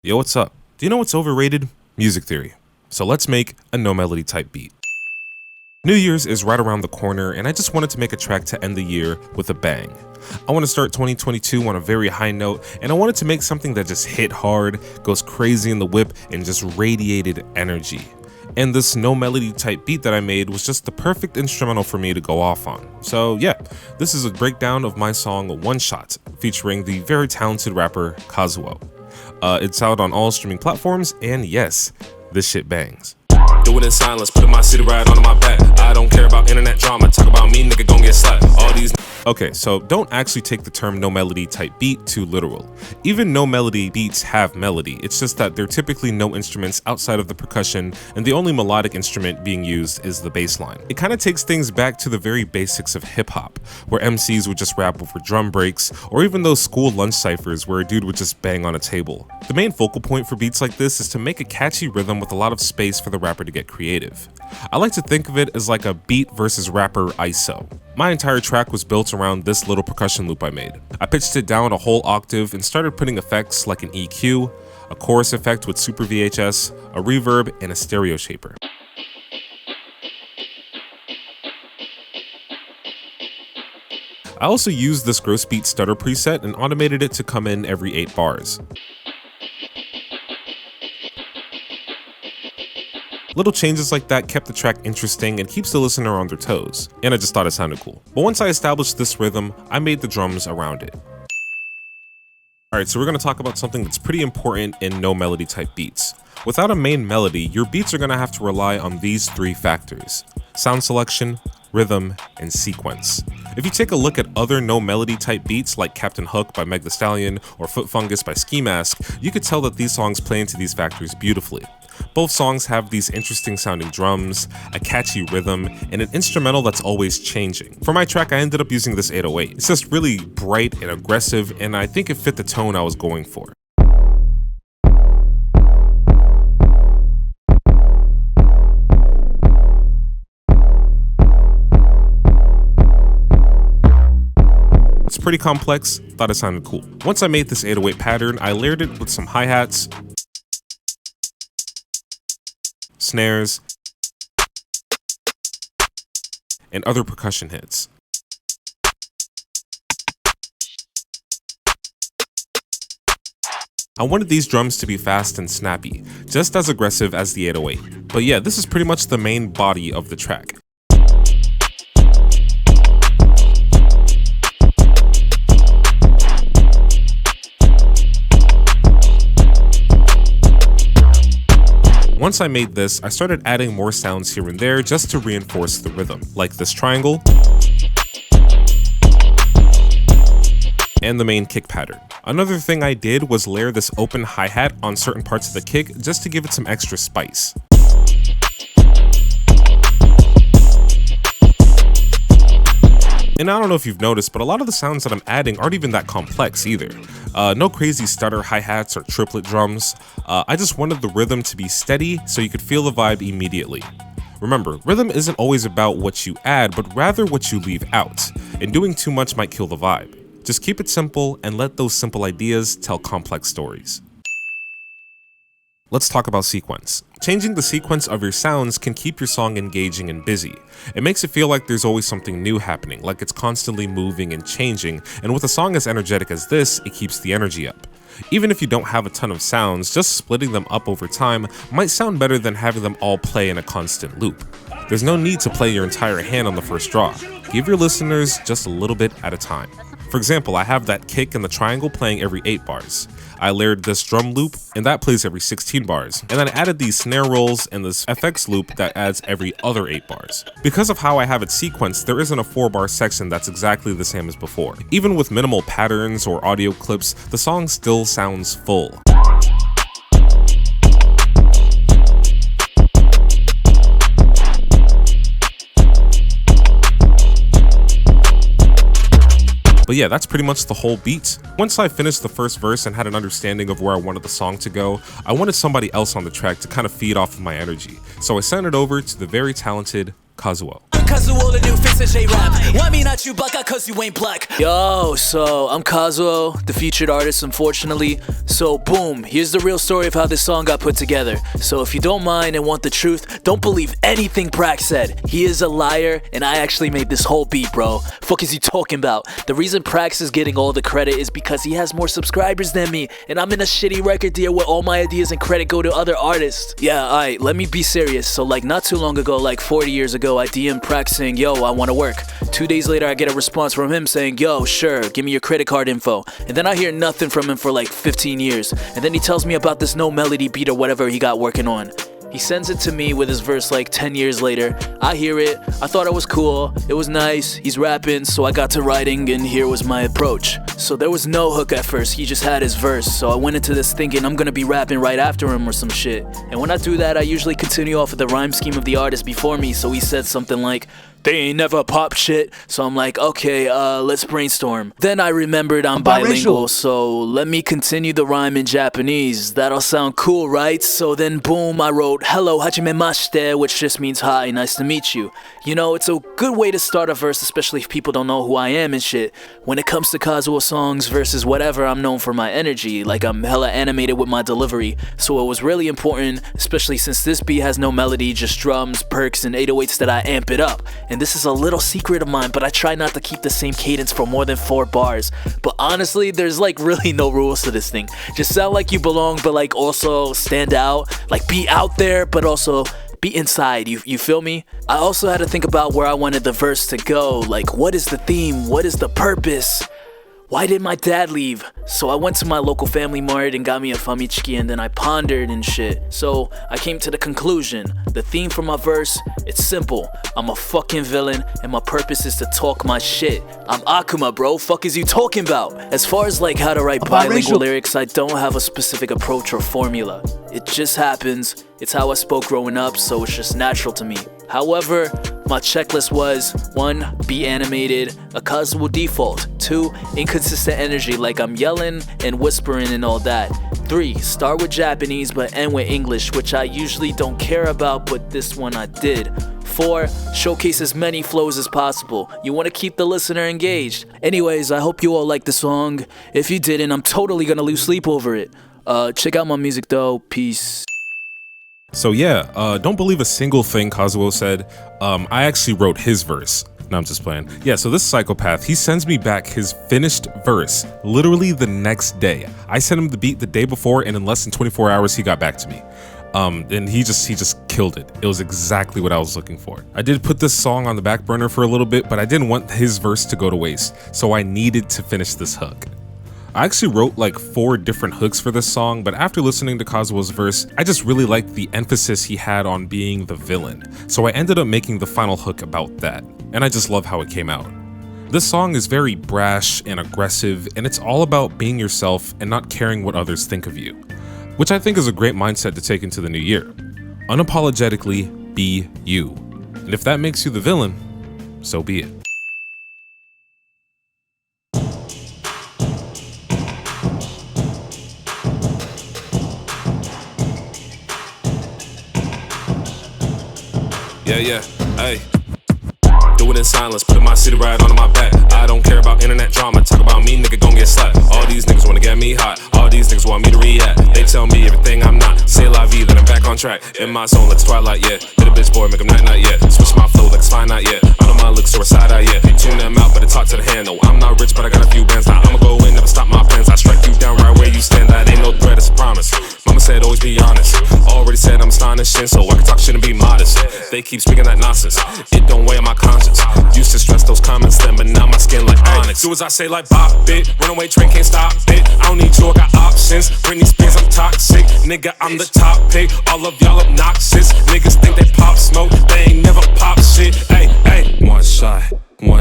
Yo, what's up? Do you know what's overrated? Music theory. So let's make a no melody type beat. New Year's is right around the corner, and I just wanted to make a track to end the year with a bang. I want to start 2022 on a very high note, and I wanted to make something that just hit hard, goes crazy in the whip, and just radiated energy. And this no melody type beat that I made was just the perfect instrumental for me to go off on. So yeah, this is a breakdown of my song One Shot, featuring the very talented rapper Kazuo. It's out on all streaming platforms, and yes, this shit bangs. Do it in silence, put my city ride on my back. I don't care about internet drama, talk about me, nigga gon' get slapped. All these. Okay, so don't actually take the term no melody type beat too literal. Even no melody beats have melody, it's just that there are typically no instruments outside of the percussion, and the only melodic instrument being used is the bass line. It kind of takes things back to the very basics of hip hop, where MCs would just rap over drum breaks, or even those school lunch ciphers where a dude would just bang on a table. The main focal point for beats like this is to make a catchy rhythm with a lot of space for the rapper to get creative. I like to think of it as like a beat versus rapper ISO. My entire track was built around this little percussion loop I made. I pitched it down a whole octave and started putting effects like an EQ, a chorus effect with super VHS, a reverb, and a stereo shaper. I also used this gross beat stutter preset and automated it to come in every 8 bars. Little changes like that kept the track interesting and keeps the listener on their toes, and I just thought it sounded cool. But once I established this rhythm, I made the drums around it. Alright, so we're going to talk about something that's pretty important in no melody type beats. Without a main melody, your beats are going to have to rely on these 3 factors: sound selection, rhythm, and sequence. If you take a look at other no melody type beats like Captain Hook by Meg Thee Stallion or Foot Fungus by Ski Mask, you could tell that these songs play into these factors beautifully. Both songs have these interesting sounding drums, a catchy rhythm, and an instrumental that's always changing. For my track, I ended up using this 808. It's just really bright and aggressive, and I think it fit the tone I was going for. It's pretty complex, thought it sounded cool. Once I made this 808 pattern, I layered it with some hi-hats, snares, and other percussion hits. I wanted these drums to be fast and snappy, just as aggressive as the 808. But yeah, this is pretty much the main body of the track. Once I made this, I started adding more sounds here and there just to reinforce the rhythm, like this triangle and the main kick pattern. Another thing I did was layer this open hi-hat on certain parts of the kick just to give it some extra spice. And I don't know if you've noticed, but a lot of the sounds that I'm adding aren't even that complex either. No crazy stutter hi-hats or triplet drums. I just wanted the rhythm to be steady so you could feel the vibe immediately. Remember, rhythm isn't always about what you add, but rather what you leave out, and doing too much might kill the vibe. Just keep it simple and let those simple ideas tell complex stories. Let's talk about sequence. Changing the sequence of your sounds can keep your song engaging and busy. It makes it feel like there's always something new happening, like it's constantly moving and changing, and with a song as energetic as this, it keeps the energy up. Even if you don't have a ton of sounds, just splitting them up over time might sound better than having them all play in a constant loop. There's no need to play your entire hand on the first draw. Give your listeners just a little bit at a time. For example, I have that kick and the triangle playing every 8 bars. I layered this drum loop, and that plays every 16 bars. And then I added these snare rolls and this FX loop that adds every other 8 bars. Because of how I have it sequenced, there isn't a 4-bar section that's exactly the same as before. Even with minimal patterns or audio clips, the song still sounds full. But yeah, that's pretty much the whole beat. Once I finished the first verse and had an understanding of where I wanted the song to go, I wanted somebody else on the track to kind of feed off of my energy. So I sent it over to the very talented Kazuo. Kazuo, the new face of J-rap. Why me not you, baka, cause you ain't black. Yo, so I'm Kazuo, the featured artist, unfortunately. So boom, here's the real story of how this song got put together. So if you don't mind and want the truth, don't believe anything Prax said. He is a liar, and I actually made this whole beat, bro. Fuck is he talking about? The reason Prax is getting all the credit is because he has more subscribers than me, and I'm in a shitty record deal where all my ideas and credit go to other artists. Yeah, alright, let me be serious. So like not too long ago, like 40 years ago, I DM'd Prax saying, yo, I wanna work. 2 days later, I get a response from him saying, yo, sure, give me your credit card info. And then I hear nothing from him for like 15 years. And then he tells me about this no melody beat or whatever he got working on. He sends it to me with his verse like 10 years later. I hear it, I thought it was cool, it was nice, he's rapping, so I got to writing and here was my approach. So there was no hook at first, he just had his verse. So I went into this thinking I'm gonna be rapping right after him or some shit. And when I do that, I usually continue off of the rhyme scheme of the artist before me, so he said something like, they ain't never pop shit. So I'm like, okay, let's brainstorm. Then I remembered I'm bilingual, so let me continue the rhyme in Japanese. That'll sound cool, right? So then boom, I wrote, hello, hajimemashite, which just means hi, nice to meet you. You know, it's a good way to start a verse, especially if people don't know who I am and shit. When it comes to Kazuo songs versus whatever, I'm known for my energy, like I'm hella animated with my delivery. So it was really important, especially since this beat has no melody, just drums, perks, and 808s that I amp it up. And this is a little secret of mine, but I try not to keep the same cadence for more than 4 bars. But honestly, there's like really no rules to this thing. Just sound like you belong, but like also stand out. Like be out there, but also be inside, you feel me? I also had to think about where I wanted the verse to go. Like, what is the theme? What is the purpose? Why did my dad leave? So I went to my local family mart and got me a famichiki, and then I pondered and shit. So I came to the conclusion, the theme for my verse, it's simple. I'm a fucking villain and my purpose is to talk my shit. I'm Akuma, bro, fuck is you talking about? As far as like how to write bilingual lyrics, I don't have a specific approach or formula. It just happens. It's how I spoke growing up, so it's just natural to me. However, my checklist was 1. Be animated, a Kazuo default. 2. Inconsistent energy, like I'm yelling and whispering and all that. 3. Start with Japanese but end with English, which I usually don't care about, but this one I did. 4. Showcase as many flows as possible. You want to keep the listener engaged. Anyways, I hope you all like the song. If you didn't, I'm totally gonna lose sleep over it. Check out my music though. Peace. So yeah, don't believe a single thing Kazuo said. I actually wrote his verse. No, I'm just playing. Yeah, so this psychopath, he sends me back his finished verse literally the next day. I sent him the beat the day before, and in less than 24 hours, he got back to me. And he just killed it. It was exactly what I was looking for. I did put this song on the back burner for a little bit, but I didn't want his verse to go to waste, so I needed to finish this hook. I actually wrote like 4 different hooks for this song, but after listening to Kazuo's verse, I just really liked the emphasis he had on being the villain. So I ended up making the final hook about that, and I just love how it came out. This song is very brash and aggressive, and it's all about being yourself and not caring what others think of you, which I think is a great mindset to take into the new year. Unapologetically be you. And if that makes you the villain, so be it. Yeah, hey. Do it in silence, put my city right on my back. I don't care about internet drama, talk about me, nigga gon' get slapped. All these niggas wanna get me hot, all these niggas want me to react. They tell me everything I'm not, say la vie, then I'm back on track. In my zone like it's twilight, yeah. Hit a bitch boy, make 'em night, yeah. Switch my flow like it's fine, not yet. I know my looks or a side eye, yeah. Tune them out, better talk to the handle. I'm not rich, but I got a few bands now. I'ma go in, never stop my plans. I strike you down right where you stand, that ain't no threat, it's a promise. Mama said always be honest. Already said I'm astonishing, so I can talk shit and be modest. They keep speaking that nonsense, it don't weigh on my conscience. Used to stress those comments then, but now my skin like onyx. Do as I say like bop it, runaway train can't stop it. I don't need you, I got options. Britney Spears, I'm toxic, nigga, I'm the top pick. All of y'all obnoxious, niggas think they pop smoke, they ain't never pop shit. Hey, hey. One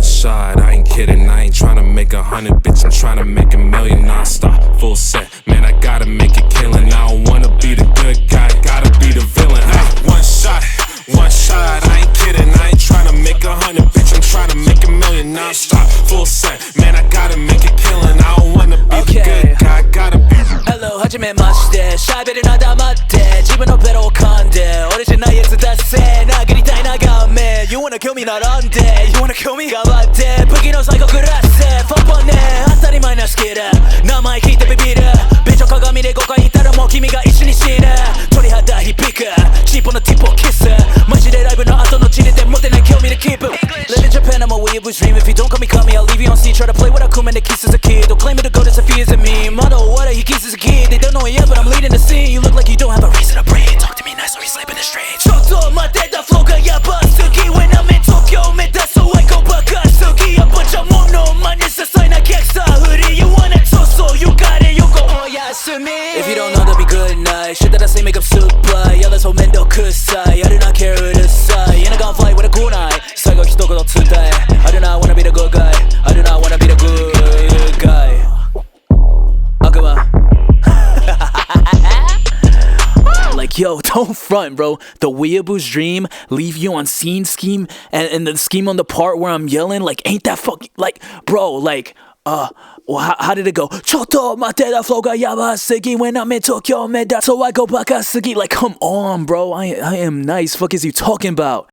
shot, I ain't kidding, I ain't tryna make 100, bitch, I'm tryna make 1,000,000 non-stop, full set, man, I gotta make it killin', I don't wanna be the good guy, gotta be the villain, hey, one shot, I ain't kidding, I ain't tryna make 100, bitch, I'm tryna make 1,000,000 non-stop, full set, man, I gotta make it killin', I don't wanna be the good guy, gotta be the Hello, hajimemashite, shabere na damatte, 自分のベロを噛んで、俺じゃないやつ出せ、殴りたい眺め、You wanna wanna kill me? not on day You wanna kill me? 頑張って武器の最後グラスポンポンね当たり前なスキル名前聞いてビビる便所鏡で5回言ったらもう君が一緒に死ぬ鳥肌響くチーポのティップをキスマジでライブの後のチリでモテない興味でキープ Live in Japan I'm a weeaboo dream If you don't come me I'll leave you on C Try to play with Akuma and the kiss as a kid Don't claim me to go to Sophia's and me Motto what he kisses a kid They don't know it yet but I'm leading the scene You look like you don't have a reason to breathe Talk to me nice or you sleep in the streets ちょっと待ってたフローがヤバすぎ When I'm in Tokyo 目指すワイコバカすぎやっぱじゃもの真似ささいな客さ振り You wanna talk so you got it 横おやすみ If you don't know that'll be good night Shit that I say make up soup by やだそう面倒くさいやるな care うるさい And I gon' fly with a cool night 最後一言伝え I do not wanna be the good guy I do not wanna be the good guy 悪魔Like, yo, don't front, bro. The weeaboo's dream, leave you on scene scheme, and the scheme on the part where I'm yelling, like, ain't that fucking, like, bro, like, well, how did it go? ちょっと待ってたフローがヤバすぎ When I'm in Tokyo, 目立つワイコバカすぎ Like, come on, bro. I am nice. Fuck is you talking about?